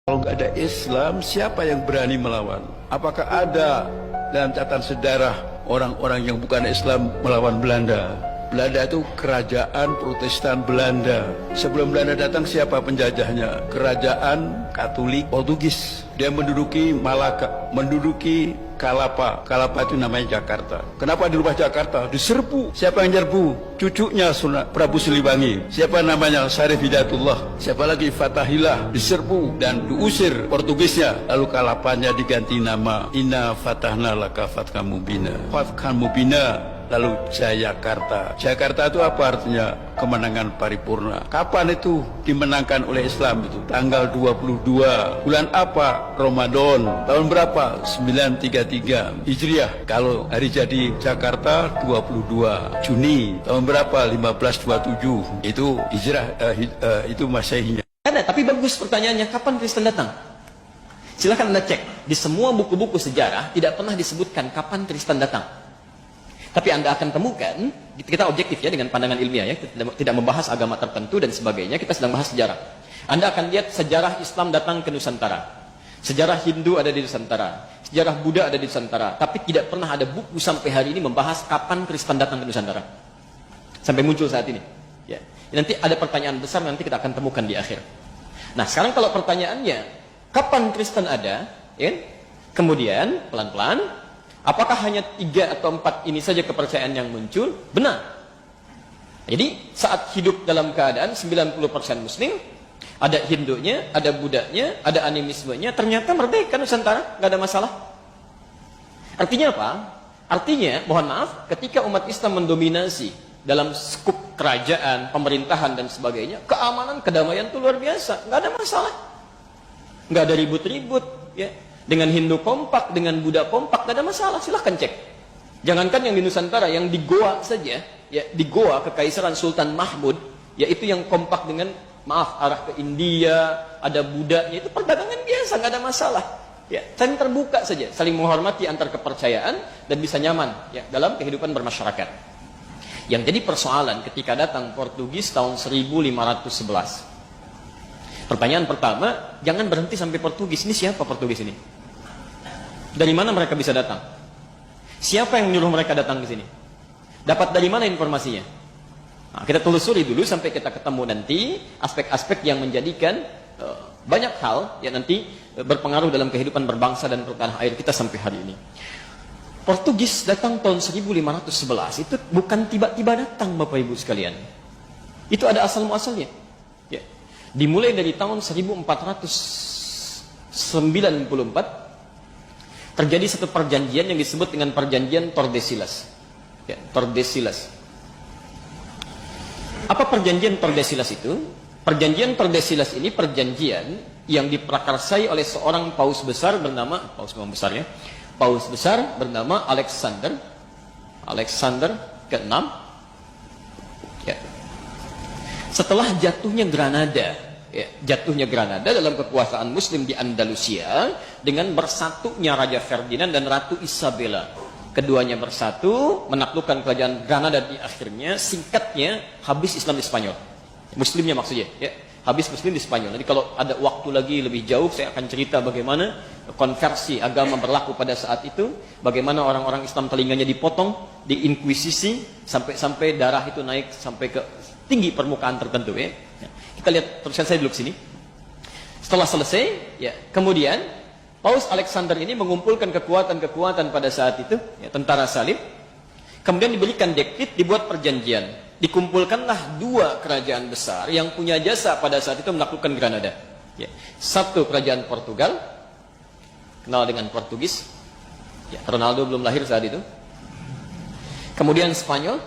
Kalau nggak ada Islam, siapa yang berani melawan? Apakah ada dalam catatan sejarah orang-orang yang bukan Islam melawan Belanda? Belanda itu kerajaan Protestan Belanda. Sebelum Belanda datang, siapa penjajahnya? Kerajaan Katolik Portugis. Dia menduduki Malaka, menduduki Kalapa. Kalapa itu namanya Jakarta. Kenapa dirubah Jakarta? Diserbu. Siapa yang nyerbu? Cucunya Prabu Siliwangi. Siapa namanya? Syarif Hidayatullah. Siapa lagi? Fatahillah. Diserbu dan diusir Portugisnya. Lalu Kalapanya diganti nama Inna Fatahna Laka Fathan Mubina. Fathan Mubina. Lalu Jayakarta. Jakarta itu apa artinya? Kemenangan paripurna. Kapan itu dimenangkan oleh Islam itu? Tanggal 22. Bulan apa? Ramadan. Tahun berapa? 933 Hijriah. Kalau hari jadi Jakarta 22 Juni. Tahun berapa? 1527. Itu Hijrah, itu Masehinya. Ada, tapi bagus pertanyaannya, kapan Kristen datang? Silahkan Anda cek. Di semua buku-buku sejarah tidak pernah disebutkan kapan Kristen datang. Tapi Anda akan temukan, kita objektif ya dengan pandangan ilmiah ya, kita tidak membahas agama tertentu dan sebagainya, kita sedang bahas sejarah. Anda akan lihat sejarah Islam datang ke Nusantara. Sejarah Hindu ada di Nusantara. Sejarah Buddha ada di Nusantara. Tapi tidak pernah ada buku sampai hari ini membahas kapan Kristen datang ke Nusantara. Sampai muncul saat ini. Ya. Nanti ada pertanyaan besar, nanti kita akan temukan di akhir. Nah sekarang kalau pertanyaannya, kapan Kristen ada? Ya? Kemudian pelan-pelan, apakah hanya 3 atau 4 ini saja kepercayaan yang muncul? Benar. Jadi saat hidup dalam keadaan 90% Muslim, ada Hindunya, ada Buddhanya, ada animismenya, ternyata merdeka Nusantara, nggak ada masalah. Artinya apa? Artinya, mohon maaf, ketika umat Islam mendominasi dalam skup kerajaan, pemerintahan dan sebagainya, keamanan, kedamaian itu luar biasa, nggak ada masalah, nggak ada ribut-ribut, ya. Dengan Hindu kompak, dengan Buddha kompak, gak ada masalah, silahkan cek. Jangankan yang di Nusantara, yang di Goa saja, ya di Goa Kekaisaran Sultan Mahmud, yaitu yang kompak dengan, maaf, arah ke India, ada Buddhanya, itu perdagangan biasa, gak ada masalah. Ya, saling terbuka saja, saling menghormati antar kepercayaan dan bisa nyaman ya dalam kehidupan bermasyarakat. Yang jadi persoalan ketika datang Portugis tahun 1511. Pertanyaan pertama, jangan berhenti sampai Portugis. Ini siapa Portugis ini? Dari mana mereka bisa datang? Siapa yang menyuruh mereka datang ke sini? Dapat dari mana informasinya? Nah, kita telusuri dulu sampai kita ketemu nanti aspek-aspek yang menjadikan banyak hal yang nanti berpengaruh dalam kehidupan berbangsa dan bertanah air kita sampai hari ini. Portugis datang tahun 1511 itu bukan tiba-tiba datang, Bapak Ibu sekalian. Itu ada asal muasalnya. Ya. Dimulai dari tahun 1494 terjadi satu perjanjian yang disebut dengan perjanjian Tordesillas. Ya, Tordesillas. Apa perjanjian Tordesillas itu? Perjanjian Tordesillas ini perjanjian yang diprakarsai oleh seorang paus besar bernama paus besar bernama Alexander ke-6. Ya. Setelah jatuhnya Granada, dalam kekuasaan Muslim di Andalusia dengan bersatunya Raja Ferdinand dan Ratu Isabella. Keduanya bersatu menaklukkan kerajaan Granada di akhirnya. Singkatnya, habis Islam di Spanyol. Muslimnya maksudnya, ya. Habis Muslim di Spanyol. Jadi kalau ada waktu lagi lebih jauh, saya akan cerita bagaimana konversi agama berlaku pada saat itu, bagaimana orang-orang Islam telinganya dipotong, diinkuisisi, sampai darah itu naik sampai ke tinggi permukaan tertentu, ya. Kita lihat tulisan saya dulu sini. Setelah selesai, ya, kemudian Paus Alexander ini mengumpulkan kekuatan-kekuatan pada saat itu, ya, tentara salib. Kemudian diberikan dekret, dibuat perjanjian. Dikumpulkanlah 2 kerajaan besar yang punya jasa pada saat itu menaklukkan Granada. Ya. Satu kerajaan Portugal, kenal dengan Portugis. Ya, Ronaldo belum lahir saat itu. Kemudian Spanyol,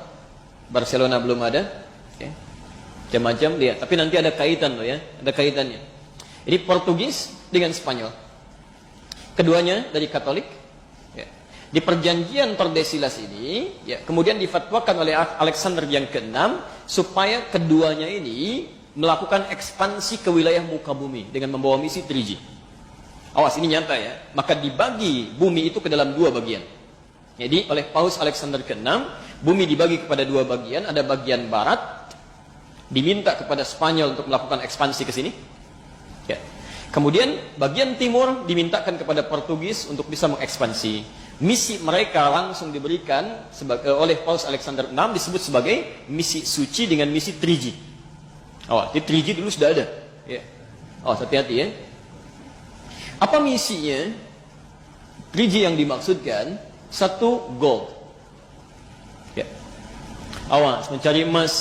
Barcelona belum ada. Ya. Macam-macam dia, tapi nanti ada kaitan loh ya, ada kaitannya. Ini Portugis dengan Spanyol. Keduanya dari Katolik. Ya. Di perjanjian Tordesillas ini, ya, kemudian difatwakan oleh Alexander yang ke-6 supaya keduanya ini melakukan ekspansi ke wilayah muka bumi dengan membawa misi 3G. Awas, ini nyata ya. Maka dibagi bumi itu ke dalam 2 bagian. Jadi oleh Paus Alexander ke-6, bumi dibagi kepada 2 bagian. Ada bagian barat, diminta kepada Spanyol untuk melakukan ekspansi ke sini. Ya. Kemudian bagian timur dimintakan kepada Portugis untuk bisa mengekspansi. Misi mereka langsung diberikan oleh Paus Alexander VI, disebut sebagai misi suci dengan misi Triji. Oh, di Triji dulu sudah ada. Ya. Oh, hati-hati ya. Apa misinya? Triji yang dimaksudkan, satu, gold. Ya. Awas, mencari emas,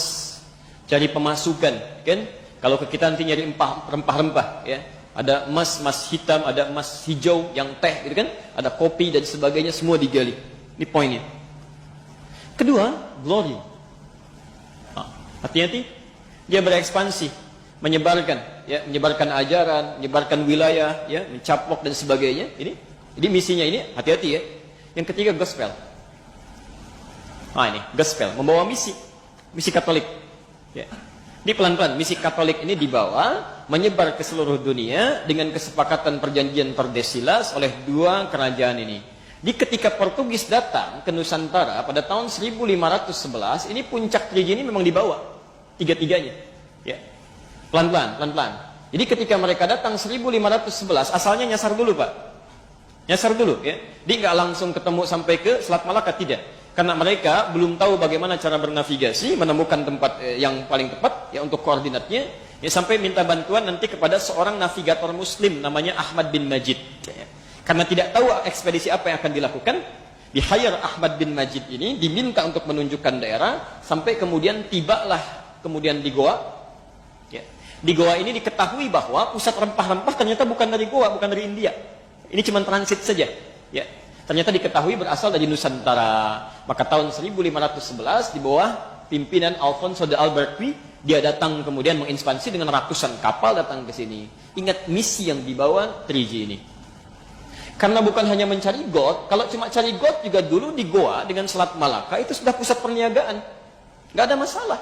cari pemasukan, kan? Kalau ke kita nanti nyari rempah-rempah, ya. Ada emas, emas hitam, ada emas hijau yang teh, gitu kan? Ada kopi dan sebagainya, semua digali. Ini poinnya. Kedua, glory. Hati-hati, dia berekspansi, menyebarkan, ya, menyebarkan ajaran, menyebarkan wilayah, ya, mencaplok dan sebagainya. Ini misinya ini, hati-hati ya. Yang ketiga, gospel. Ini gospel, membawa misi Katolik. Ya. Ini pelan-pelan, misi Katolik ini dibawa, menyebar ke seluruh dunia dengan kesepakatan perjanjian Tordesillas oleh dua kerajaan ini. Di ketika Portugis datang ke Nusantara pada tahun 1511, ini puncak Triji ini memang dibawa, tiga-tiganya. Ya. Pelan-pelan. Jadi ketika mereka datang 1511, asalnya nyasar dulu Pak. Nyasar dulu ya. Dia nggak langsung ketemu sampai ke Selat Malaka, tidak. Karena mereka belum tahu bagaimana cara bernavigasi, menemukan tempat yang paling tepat ya untuk koordinatnya, ya sampai minta bantuan nanti kepada seorang navigator muslim namanya Ahmad bin Majid. Ya. Karena tidak tahu ekspedisi apa yang akan dilakukan, di hire Ahmad bin Majid ini diminta untuk menunjukkan daerah, sampai kemudian tibalah kemudian di Goa. Ya. Di Goa ini diketahui bahwa pusat rempah-rempah ternyata bukan dari Goa, bukan dari India. Ini cuma transit saja. Ya. Ternyata diketahui berasal dari Nusantara. Maka tahun 1511 di bawah pimpinan Alfonso de Albuquerque, dia datang kemudian mengekspansi dengan ratusan kapal datang ke sini. Ingat misi yang dibawa Triji ini. Karena bukan hanya mencari gold, kalau cuma cari gold juga dulu di Goa dengan Selat Malaka itu sudah pusat perniagaan. Nggak ada masalah.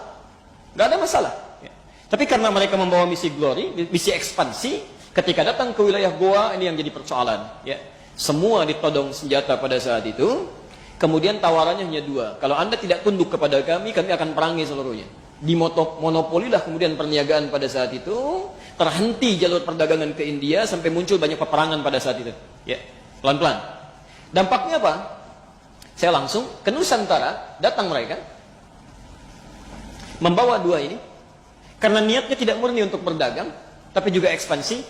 Nggak ada masalah. Ya. Tapi karena mereka membawa misi glory, misi ekspansi, ketika datang ke wilayah Goa ini yang jadi persoalan. Ya. Semua ditodong senjata pada saat itu. Kemudian tawarannya hanya dua. Kalau Anda tidak tunduk kepada kami akan perangi seluruhnya. Dimonopolilah kemudian perniagaan pada saat itu. Terhenti jalur perdagangan ke India sampai muncul banyak peperangan pada saat itu. Ya, pelan-pelan. Dampaknya apa? Saya langsung ke Nusantara, datang mereka membawa dua ini. Karena niatnya tidak murni untuk berdagang, tapi juga ekspansi,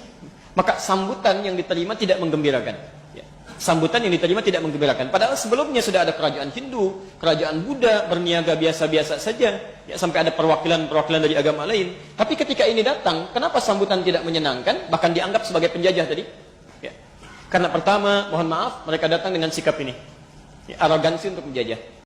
maka sambutan yang diterima tidak menggembirakan. Sambutan yang diterima tidak menggembirakan. Padahal sebelumnya sudah ada kerajaan Hindu, kerajaan Buddha, berniaga biasa-biasa saja. Ya, sampai ada perwakilan-perwakilan dari agama lain. Tapi ketika ini datang, kenapa sambutan tidak menyenangkan? Bahkan dianggap sebagai penjajah tadi. Ya. Karena pertama, mohon maaf, mereka datang dengan sikap ini. Ya, arogansi untuk menjajah.